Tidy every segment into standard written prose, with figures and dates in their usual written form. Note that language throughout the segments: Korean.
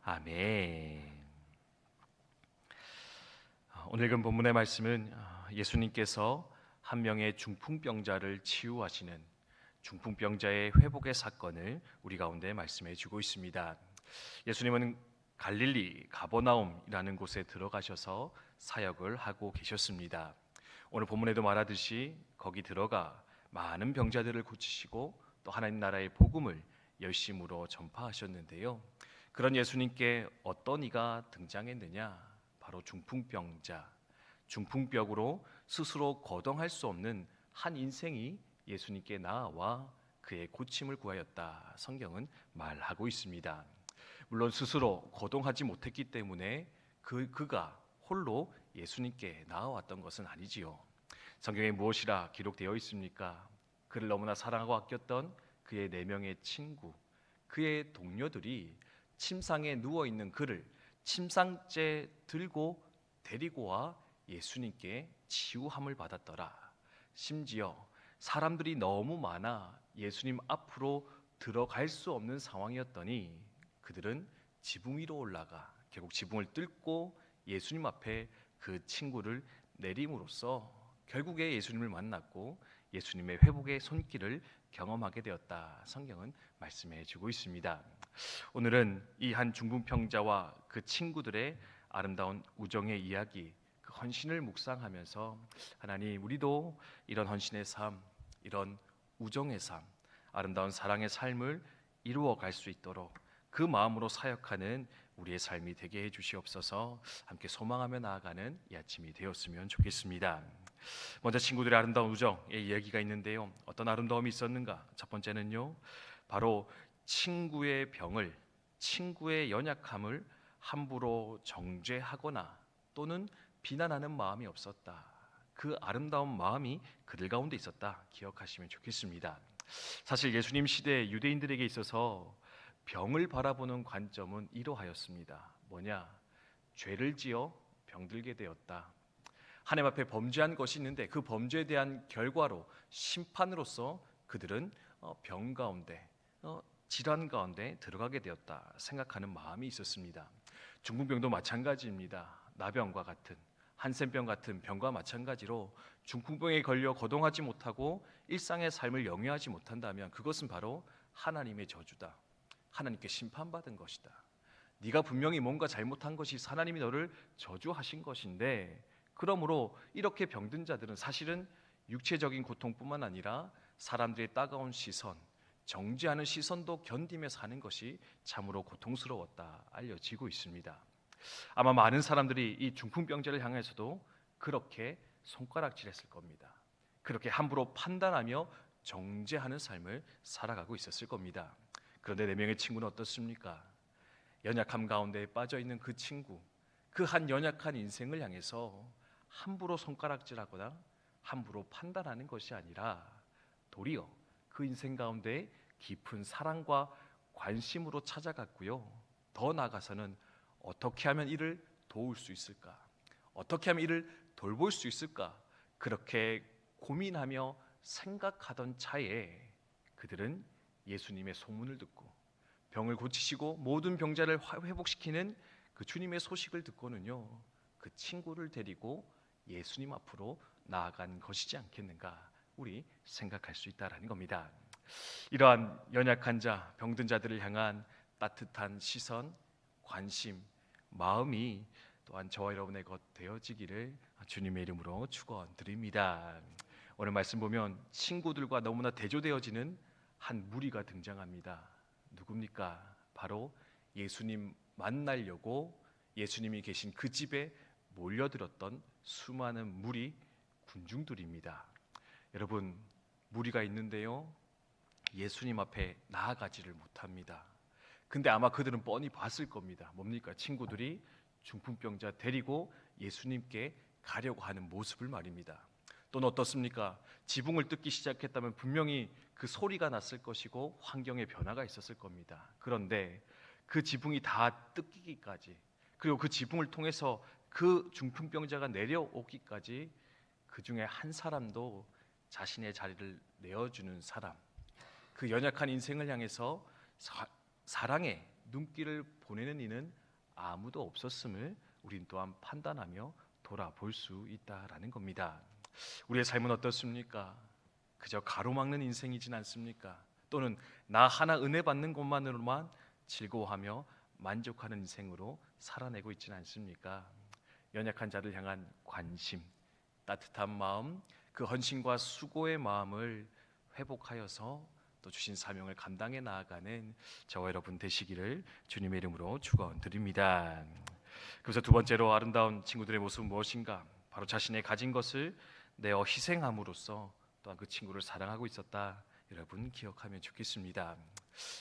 아멘. 오늘 읽은 본문의 말씀은 예수님께서 한 명의 중풍병자를 치유하시는 중풍병자의 회복의 사건을 우리 가운데 말씀해 주고 있습니다. 예수님은 갈릴리 가버나움이라는 곳에 들어가셔서 사역을 하고 계셨습니다. 오늘 본문에도 말하듯이 거기 들어가 많은 병자들을 고치시고 또 하나님 나라의 복음을 열심으로 전파하셨는데요. 그런 예수님께 어떤 이가 등장했느냐? 바로 중풍병자, 중풍병으로 스스로 거동할 수 없는 한 인생이 예수님께 나아와 그의 고침을 구하였다. 성경은 말하고 있습니다. 물론 스스로 거동하지 못했기 때문에 그가 홀로 예수님께 나아왔던 것은 아니지요. 성경에 무엇이라 기록되어 있습니까? 그를 너무나 사랑하고 아꼈던 그의 4명의 친구, 그의 동료들이 침상에 누워있는 그를 침상째 들고 데리고 와 예수님께 치유함을 받았더라. 심지어 사람들이 너무 많아 예수님 앞으로 들어갈 수 없는 상황이었더니 그들은 지붕 위로 올라가 결국 지붕을 뚫고 예수님 앞에 그 친구를 내림으로써 결국에 예수님을 만났고 예수님의 회복의 손길을 경험하게 되었다. 성경은 말씀해 주고 있습니다. 오늘은 이 한 중풍병자와 그 친구들의 아름다운 우정의 이야기, 그 헌신을 묵상하면서 하나님, 우리도 이런 헌신의 삶, 이런 우정의 삶, 아름다운 사랑의 삶을 이루어 갈 수 있도록 그 마음으로 사역하는 우리의 삶이 되게 해 주시옵소서. 함께 소망하며 나아가는 이 아침이 되었으면 좋겠습니다. 먼저 친구들의 아름다운 우정의 이야기가 있는데요. 어떤 아름다움이 있었는가? 첫 번째는요, 바로 친구의 병을, 친구의 연약함을 함부로 정죄하거나 또는 비난하는 마음이 없었다. 그 아름다운 마음이 그들 가운데 있었다. 기억하시면 좋겠습니다. 사실 예수님 시대 유대인들에게 있어서 병을 바라보는 관점은 이러하였습니다. 뭐냐? 죄를 지어 병들게 되었다. 하나님 앞에 범죄한 것이 있는데 그 범죄에 대한 결과로 심판으로서 그들은 병 가운데, 질환 가운데 들어가게 되었다 생각하는 마음이 있었습니다. 중풍병도 마찬가지입니다. 나병과 같은, 한센병 같은 병과 마찬가지로 중풍병에 걸려 거동하지 못하고 일상의 삶을 영위하지 못한다면 그것은 바로 하나님의 저주다. 하나님께 심판받은 것이다. 네가 분명히 뭔가 잘못한 것이 하나님이 너를 저주하신 것인데, 그러므로 이렇게 병든 자들은 사실은 육체적인 고통뿐만 아니라 사람들의 따가운 시선, 정죄하는 시선도 견디며 사는 것이 참으로 고통스러웠다 알려지고 있습니다. 아마 많은 사람들이 이 중풍병자를 향해서도 그렇게 손가락질했을 겁니다. 그렇게 함부로 판단하며 정죄하는 삶을 살아가고 있었을 겁니다. 그런데 4명의 친구는 어떻습니까? 연약함 가운데 빠져있는 그 친구, 그 한 연약한 인생을 향해서 함부로 손가락질하거나 함부로 판단하는 것이 아니라 도리어 그 인생 가운데 깊은 사랑과 관심으로 찾아갔고요. 더 나아가서는 어떻게 하면 이를 도울 수 있을까? 어떻게 하면 이를 돌볼 수 있을까? 그렇게 고민하며 생각하던 차에 그들은 예수님의 소문을 듣고 병을 고치시고 모든 병자를 회복시키는 그 주님의 소식을 듣고는요, 그 친구를 데리고 예수님 앞으로 나아간 것이지 않겠는가, 우리 생각할 수 있다라는 겁니다. 이러한 연약한 자, 병든 자들을 향한 따뜻한 시선, 관심, 마음이 또한 저와 여러분의 것 되어지기를 주님의 이름으로 축원드립니다. 오늘 말씀 보면 친구들과 너무나 대조되어지는 한 무리가 등장합니다. 누굽니까? 바로 예수님 만나려고 예수님이 계신 그 집에 몰려들었던 수많은 무리, 군중들입니다. 여러분, 무리가 있는데요, 예수님 앞에 나아가지를 못합니다. 근데 아마 그들은 뻔히 봤을 겁니다. 뭡니까? 친구들이 중풍병자 데리고 예수님께 가려고 하는 모습을 말입니다. 또는 어떻습니까? 지붕을 뜯기 시작했다면 분명히 그 소리가 났을 것이고 환경의 변화가 있었을 겁니다. 그런데 그 지붕이 다 뜯기기까지, 그리고 그 지붕을 통해서 그 중풍병자가 내려오기까지 그 중에 한 사람도 자신의 자리를 내어주는 사람, 그 연약한 인생을 향해서 사랑의 눈길을 보내는 이는 아무도 없었음을 우린 또한 판단하며 돌아볼 수 있다라는 겁니다. 우리의 삶은 어떻습니까? 그저 가로막는 인생이진 않습니까? 또는 나 하나 은혜 받는 것만으로만 즐거워하며 만족하는 인생으로 살아내고 있지는 않습니까? 연약한 자를 향한 관심, 따뜻한 마음, 그 헌신과 수고의 마음을 회복하여서 또 주신 사명을 감당해 나아가는 저와 여러분 되시기를 주님의 이름으로 축원드립니다. 그래서 두 번째로 아름다운 친구들의 모습은 무엇인가? 바로 자신의 가진 것을 내어 희생함으로써 또한 그 친구를 사랑하고 있었다. 여러분 기억하면 좋겠습니다.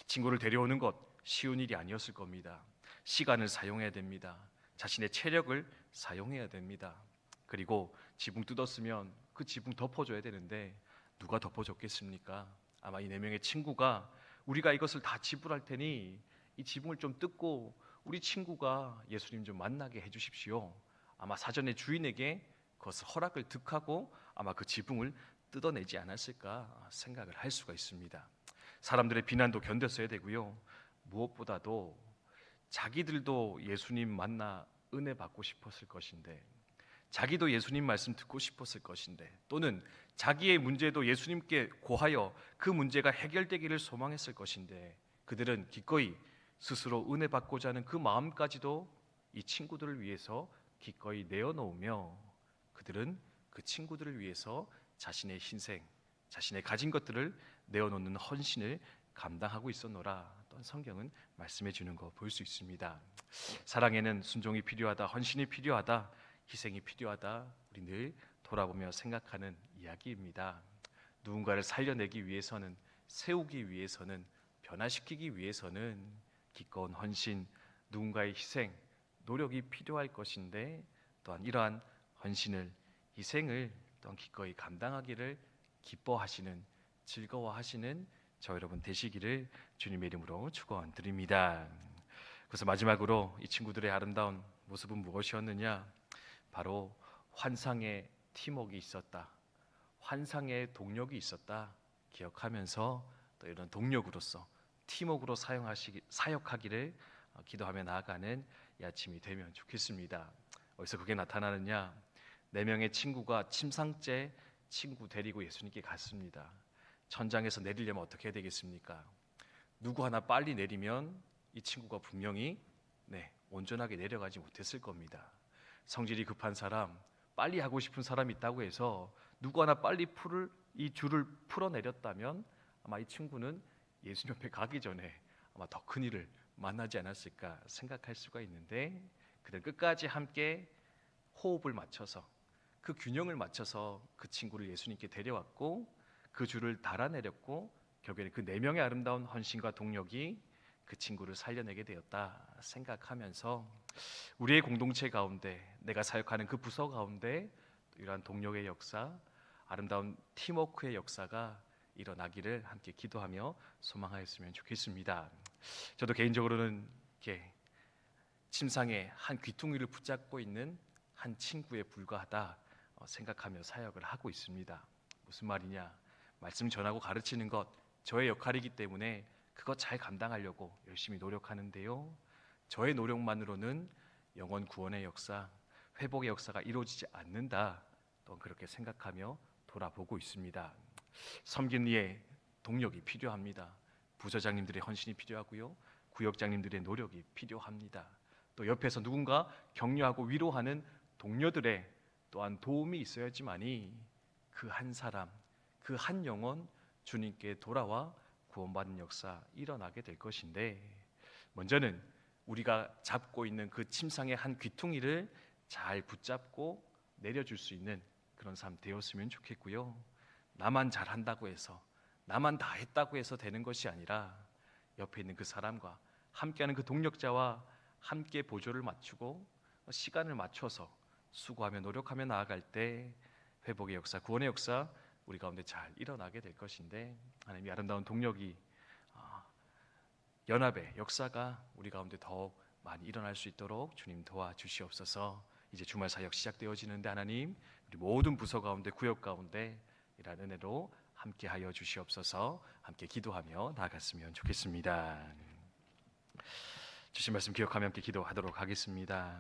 친구를 데려오는 것 쉬운 일이 아니었을 겁니다. 시간을 사용해야 됩니다. 자신의 체력을 사용해야 됩니다. 그리고 지붕 뜯었으면 그 지붕 덮어줘야 되는데 누가 덮어줬겠습니까? 아마 이 네 명의 친구가 우리가 이것을 다 지불할 테니 이 지붕을 좀 뜯고 우리 친구가 예수님 좀 만나게 해주십시오. 아마 사전에 주인에게 그것을 허락을 득하고 아마 그 지붕을 뜯어내지 않았을까 생각을 할 수가 있습니다. 사람들의 비난도 견뎠어야 되고요. 무엇보다도 자기들도 예수님 만나 은혜 받고 싶었을 것인데, 자기도 예수님 말씀 듣고 싶었을 것인데, 또는 자기의 문제도 예수님께 고하여 그 문제가 해결되기를 소망했을 것인데, 그들은 기꺼이 스스로 은혜 받고자 하는 그 마음까지도 이 친구들을 위해서 기꺼이 내어놓으며 그들은 그 친구들을 위해서 자신의 신생, 자신의 가진 것들을 내어놓는 헌신을 감당하고 있었노라. 또한 성경은 말씀해 주는 거 볼 수 있습니다. 사랑에는 순종이 필요하다, 헌신이 필요하다, 희생이 필요하다. 우리 늘 돌아보며 생각하는 이야기입니다. 누군가를 살려내기 위해서는, 세우기 위해서는, 변화시키기 위해서는 기꺼운 헌신, 누군가의 희생, 노력이 필요할 것인데 또한 이러한 헌신을, 희생을 또한 기꺼이 감당하기를 기뻐하시는, 즐거워하시는 저 여러분 되시기를 주님의 이름으로 축원드립니다. 그래서 마지막으로 이 친구들의 아름다운 모습은 무엇이었느냐? 바로 환상의 팀워크가 있었다, 환상의 동력이 있었다 기억하면서 또 이런 동력으로서 팀워크로 사역하기를 기도하며 나아가는 이 아침이 되면 좋겠습니다. 어디서 그게 나타나느냐? 네 명의 친구가 침상째 친구 데리고 예수님께 갔습니다. 천장에서 내리려면 어떻게 해야 되겠습니까? 누구 하나 빨리 내리면 이 친구가 분명히 온전하게 내려가지 못했을 겁니다. 성질이 급한 사람, 빨리 하고 싶은 사람이 있다고 해서 누구 하나 빨리 이 줄을 풀어내렸다면 아마 이 친구는 예수님 옆에 가기 전에 아마 더 큰 일을 만나지 않았을까 생각할 수가 있는데, 그들 끝까지 함께 호흡을 맞춰서, 그 균형을 맞춰서 그 친구를 예수님께 데려왔고 그 줄을 달아내렸고 결국에는 그 네 명의 아름다운 헌신과 동력이 그 친구를 살려내게 되었다 생각하면서 우리의 공동체 가운데, 내가 사역하는 그 부서 가운데 이러한 동력의 역사, 아름다운 팀워크의 역사가 일어나기를 함께 기도하며 소망하였으면 좋겠습니다. 저도 개인적으로는 이렇게 침상에 한 귀퉁이를 붙잡고 있는 한 친구에 불과하다 생각하며 사역을 하고 있습니다. 무슨 말이냐? 말씀 전하고 가르치는 것 저의 역할이기 때문에 그것 잘 감당하려고 열심히 노력하는데요, 저의 노력만으로는 영혼 구원의 역사, 회복의 역사가 이루어지지 않는다, 또 그렇게 생각하며 돌아보고 있습니다. 섬기는 이의 동력이 필요합니다. 부서장님들의 헌신이 필요하고요, 구역장님들의 노력이 필요합니다. 또 옆에서 누군가 격려하고 위로하는 동료들의 또한 도움이 있어야지만이 그 한 사람, 그 한 영혼 주님께 돌아와 구원받는 역사 일어나게 될 것인데, 먼저는 우리가 잡고 있는 그 침상의 한 귀퉁이를 잘 붙잡고 내려줄 수 있는 그런 삶 되었으면 좋겠고요, 나만 잘한다고 해서, 나만 다 했다고 해서 되는 것이 아니라 옆에 있는 그 사람과 함께하는 그 동력자와 함께 보조를 맞추고 시간을 맞춰서 수고하며 노력하며 나아갈 때 회복의 역사, 구원의 역사 우리 가운데 잘 일어나게 될 것인데, 하나님이 아름다운 동력이, 연합의 역사가 우리 가운데 더욱 많이 일어날 수 있도록 주님 도와주시옵소서. 이제 주말 사역 시작되어지는데 하나님, 우리 모든 부서 가운데, 구역 가운데 이러한 은혜로 함께하여 주시옵소서. 함께 기도하며 나아갔으면 좋겠습니다. 주신 말씀 기억하며 함께 기도하도록 하겠습니다.